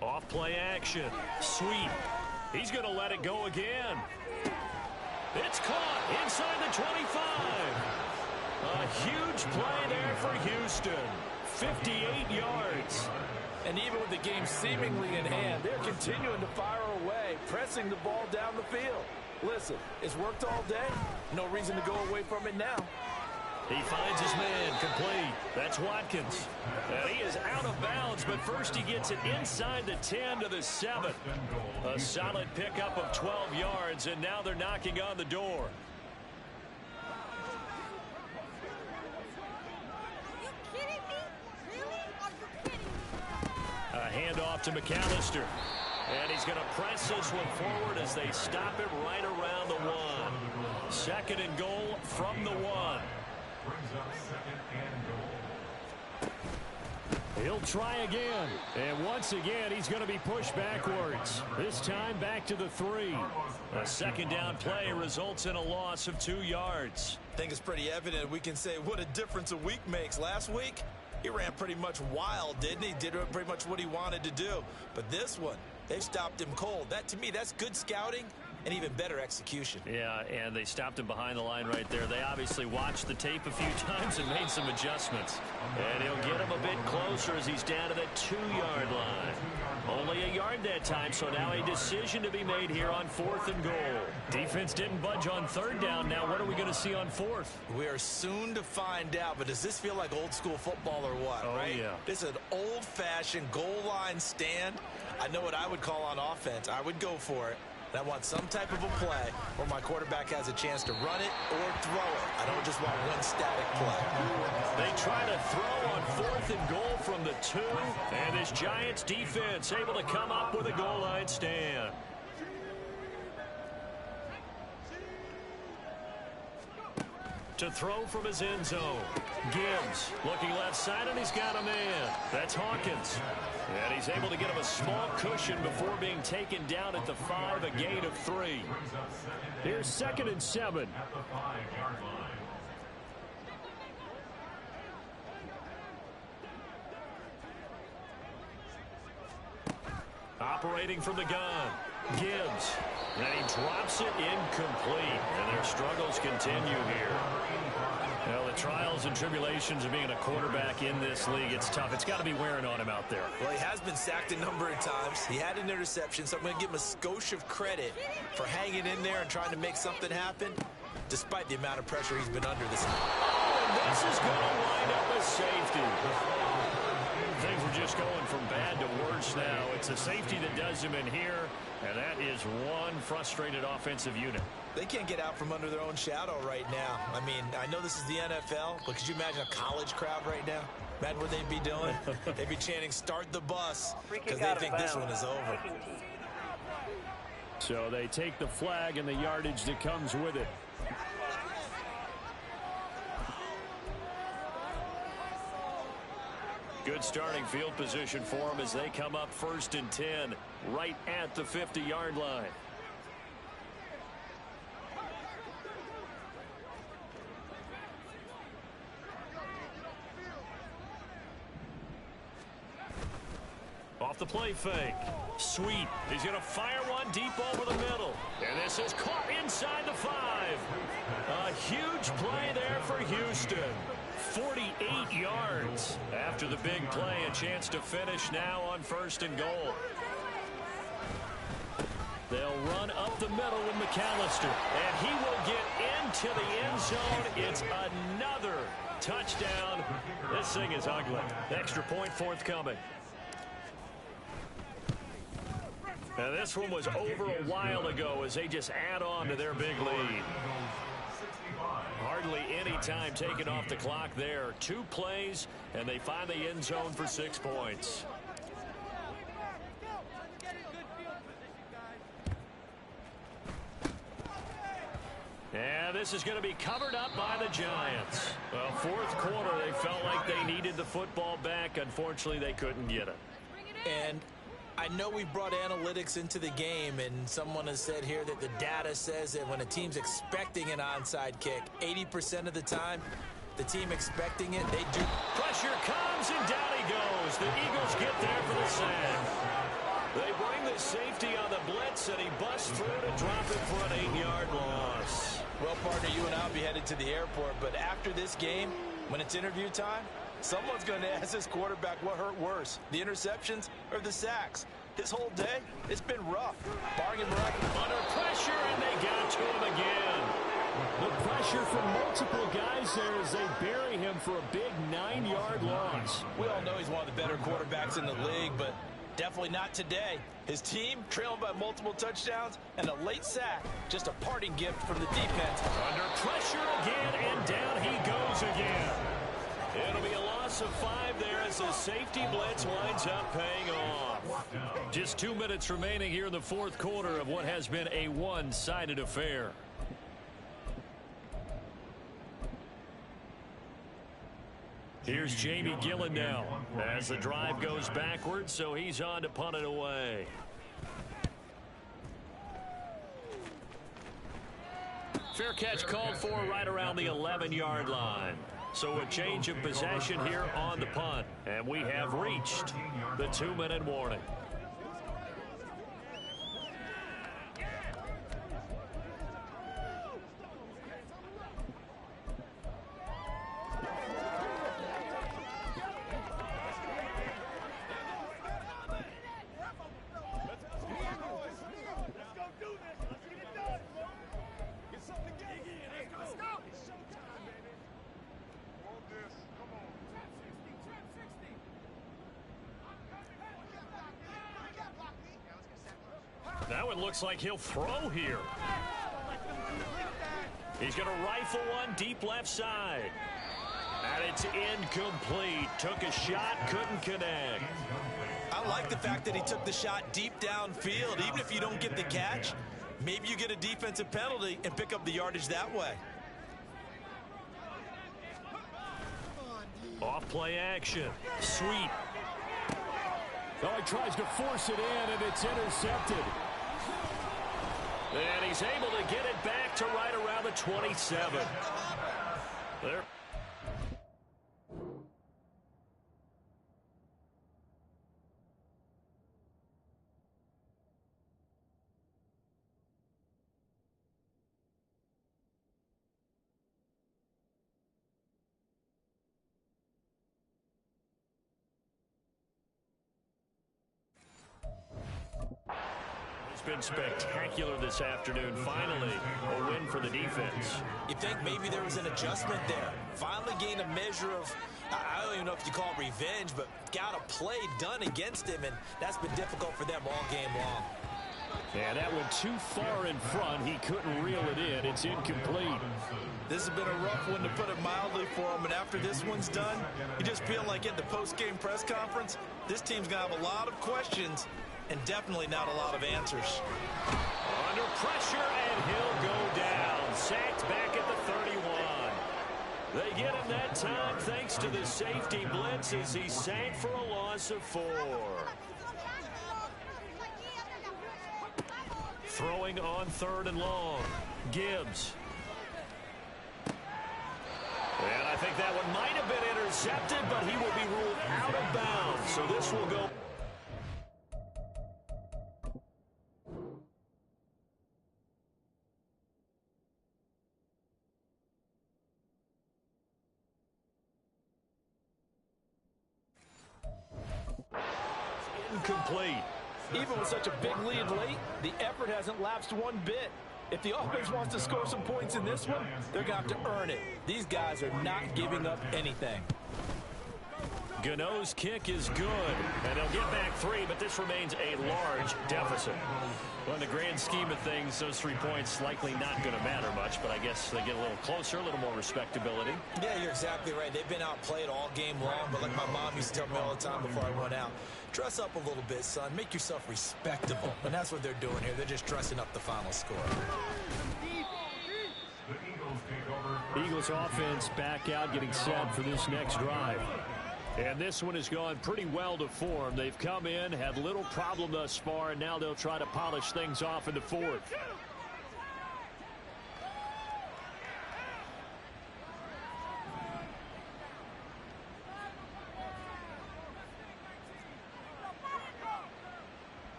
Off play action. Sweep. He's going to let it go again. It's caught inside the 25. A huge play there for Houston. 58 yards. And even with the game seemingly in hand, they're continuing to fire away, pressing the ball down the field. Listen, it's worked all day. No reason to go away from it now. He finds his man complete. That's Watkins. And he is out of bounds, but first he gets it inside the 10 to the 7. A solid pickup of 12 yards, and now they're knocking on the door. Off to McAllister. And he's going to press this one forward as they stop it right around the 1. Second and goal from the 1. Brings up second and goal. He'll try again. And once again, he's going to be pushed backwards. This time back to the 3. A second down play results in a loss of 2 yards. I think it's pretty evident we can say what a difference a week makes. Last week, he ran pretty much wild, didn't he? Did pretty much what he wanted to do. But this one, they stopped him cold. That, to me, that's good scouting and even better execution. Yeah, and they stopped him behind the line right there. They obviously watched the tape a few times and made some adjustments. And he'll get him a bit closer as he's down to the 2-yard line. Only a yard that time, so now a decision to be made here on 4th and goal. Defense didn't budge on 3rd down. Now what are we going to see on 4th? We are soon to find out, but does this feel like old school football or what, Oh, right? yeah. This is an old-fashioned goal line stand. I know what I would call on offense. I would go for it. And I want some type of a play where my quarterback has a chance to run it or throw it. I don't just want one static play. They try to throw on 4th and goal from the 2. And this Giants defense able to come up with a goal line stand. To throw from his end zone. Gibbs looking left side, and he's got a man. That's Hawkins. And he's able to get him a small cushion before being taken down at the 5, a gain of 3. Here's 2nd and 7. At the 5-yard line. Operating from the gun. Gibbs. And he drops it incomplete. And their struggles continue here. Well, the trials and tribulations of being a quarterback in this league, it's tough. It's got to be wearing on him out there. Well, he has been sacked a number of times. He had an interception, so I'm going to give him a skosh of credit for hanging in there and trying to make something happen, despite the amount of pressure he's been under this year. Oh, and this is going to wind up a safety. Things are just going from bad to worse now. It's a safety that does him in here, and that is one frustrated offensive unit. They can't get out from under their own shadow right now. I mean, I know this is the NFL, but could you imagine a college crowd right now? Imagine what they'd be doing. They'd be chanting, "Start the bus," because they think this one is over. So they take the flag and the yardage that comes with it. Good starting field position for them as they come up 1st and 10 right at the 50-yard line. Off the play fake. Sweet. He's going to fire one deep over the middle. And this is caught inside the 5. A huge play there for Houston. 48 yards. After the big play, a chance to finish now on 1st and goal. They'll run up the middle with McAllister. And he will get into the end zone. It's another touchdown. This thing is ugly. Extra point forthcoming. Now this one was over a while ago as they just add on to their big lead. Hardly any time taken off the clock there. 2 plays, and they find the end zone for 6 points. And this is going to be covered up by the Giants. Well, 4th quarter, they felt like they needed the football back. Unfortunately, they couldn't get it. And I know we brought analytics into the game, and someone has said here that the data says that when a team's expecting an onside kick, 80% of the time, the team expecting it, they do. Pressure comes, and down he goes. The Eagles get there for the sack. They bring the safety on the blitz, and he busts through to drop it for an 8-yard loss. Well, partner, you and I will be headed to the airport, but after this game, when it's interview time, someone's going to ask this quarterback what hurt worse, the interceptions or the sacks. His whole day, it's been rough. Barring him right under pressure, and they got to him again. The pressure from multiple guys there as they bury him for a big 9-yard loss. We all know he's one of the better quarterbacks in the league, but definitely not today. His team trailing by multiple touchdowns and a late sack, just a parting gift from the defense. Under pressure again, and down he goes again. It'll be a loss loss of 5 there as the safety blitz winds up paying off. Just 2 minutes remaining here in the fourth quarter of what has been a one-sided affair. Here's Jamie Gillen now as the drive goes backwards, so he's on to punt it away. Fair catch called for right around the 11-yard line. So a change of possession here on the punt. And we have reached the 2-minute warning. Now it looks like he'll throw here. He's going to rifle one deep left side. And it's incomplete. Took a shot, couldn't connect. I like the fact that he took the shot deep downfield. Even if you don't get the catch, maybe you get a defensive penalty and pick up the yardage that way. Off play action. Sweep. Oh, he tries to force it in, and it's intercepted. And he's able to get it back to right around the 27. There. Been spectacular this afternoon. Finally, a win for the defense. You think maybe there was an adjustment there. Finally gained a measure of, I don't even know if you call it revenge, but got a play done against him, and that's been difficult for them all game long. Yeah, that went too far in front. He couldn't reel it in. It's incomplete. This has been a rough one, to put it mildly, for him, and after this one's done, you just feel like in the post-game press conference, this team's going to have a lot of questions and definitely not a lot of answers. Under pressure, and he'll go down. Sacked back at the 31. They get him that time thanks to the safety blitz as he sank for a loss of 4. Throwing on 3rd and long. Gibbs. And I think that one might have been intercepted, but he will be ruled out of bounds. So this will go. Incomplete. Even with such a big lead late, the effort hasn't lapsed one bit. If the offense wants to score some points in this one, they're going to have to earn it. These guys are not giving up anything. Gano's kick is good, and they'll get back 3, but this remains a large deficit. Well, in the grand scheme of things, those 3 points likely not going to matter much, but I guess they get a little closer, a little more respectability. Yeah, you're exactly right. They've been outplayed all game long, but like my mom used to tell me all the time before I went out, dress up a little bit, son. Make yourself respectable. And that's what they're doing here. They're just dressing up the final score. Eagles offense back out, getting set for this next drive. And this one has gone pretty well to form. They've come in, had little problem thus far, and now they'll try to polish things off in the 4th.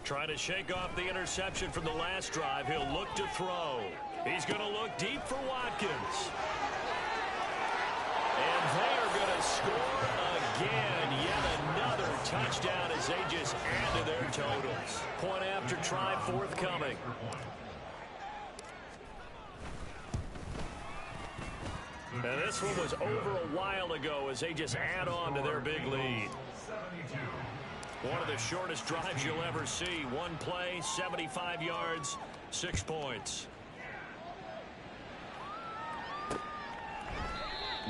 Trying to shake off the interception from the last drive. He'll look to throw. He's going to look deep for Watkins. And they are going to score again. Yet another touchdown as they just add to their totals. Point after try forthcoming. And this one was over a while ago as they just add on to their big lead. 72. One of the shortest drives you'll ever see. One play, 75 yards, 6 points.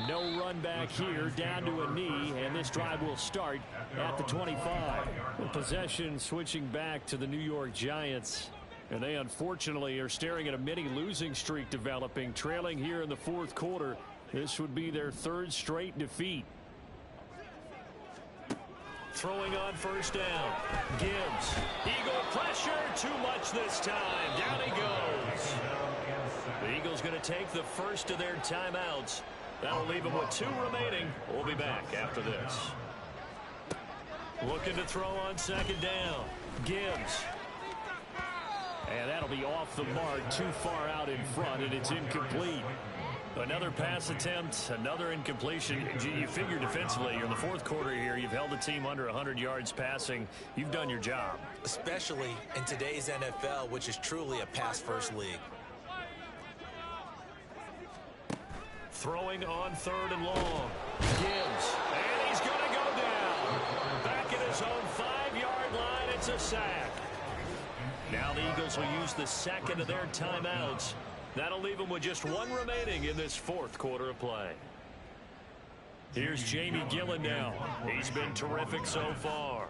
No run back here, down to a knee, and this drive will start at the 25. Possession switching back to the New York Giants. And they unfortunately are staring at a mini losing streak developing, trailing here in the fourth quarter. This would be their third straight defeat. Throwing on first down. Gibbs. Eagle pressure. Too much this time. Down he goes. The Eagles going to take the first of their timeouts. That'll leave them with 2 remaining. We'll be back after this. Looking to throw on second down. Gibbs. And that'll be off the mark, too far out in front, and it's incomplete. Another pass attempt, another incompletion. You figure defensively, you're in the fourth quarter here. You've held the team under 100 yards passing. You've done your job. Especially in today's NFL, which is truly a pass-first league. Throwing on third and long. Gibbs. And he's going to go down. Back at his own 5-yard line. It's a sack. Now the Eagles will use the second of their timeouts. That'll leave them with just 1 remaining in this fourth quarter of play. Here's Jamie Gillen now. He's been terrific so far.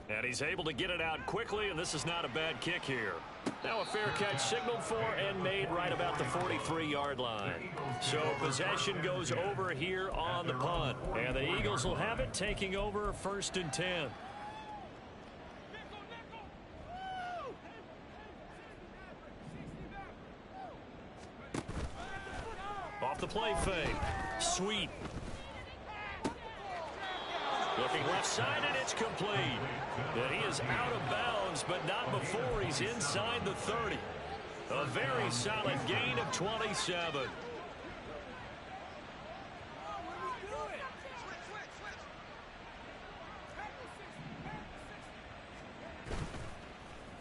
And he's able to get it out quickly, and this is not a bad kick here. Now a fair catch signaled for and made right about the 43-yard line. So possession goes over here on the punt. And the Eagles will have it, taking over first and 10. Off the play fake. Sweet. Looking left side, and it's complete. And he is out of bounds, but not before he's inside the 30. A very solid gain of 27.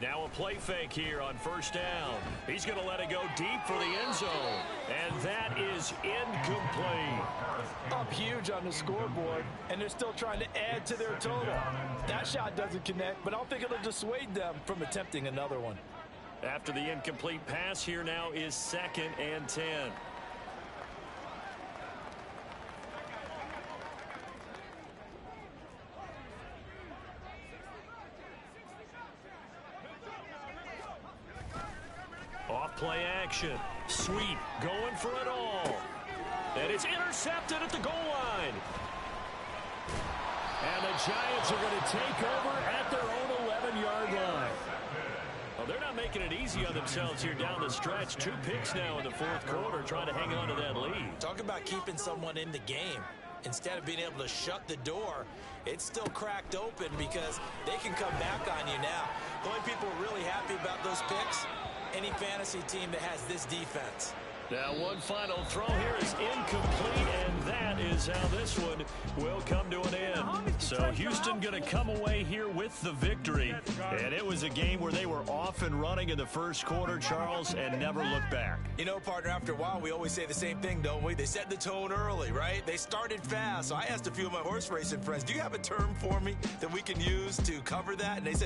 Now a play fake here on first down. He's going to let it go deep for the end zone. And that is incomplete. Up huge on the scoreboard, and they're still trying to add to their total. That shot doesn't connect, but I don't think it'll dissuade them from attempting another one. After the incomplete pass, here now is 2nd and 10. Off play action. Sweet going for it all. And it's intercepted at the goal line. And the Giants are going to take over at their own 11-yard line. Well, they're not making it easy on themselves here down the stretch. 2 picks now in the fourth quarter, trying to hang on to that lead. Talk about keeping someone in the game. Instead of being able to shut the door, it's still cracked open because they can come back on you now. The only people really happy about those picks, any fantasy team that has this defense. Now one final throw here is incomplete, and that is how this one will come to an end. So Houston going to come away here with the victory. And it was a game where they were off and running in the first quarter, Charles, and never looked back. You know, partner, after a while, we always say the same thing, don't we? They set the tone early, right? They started fast. So I asked a few of my horse racing friends, do you have a term for me that we can use to cover that? And they said,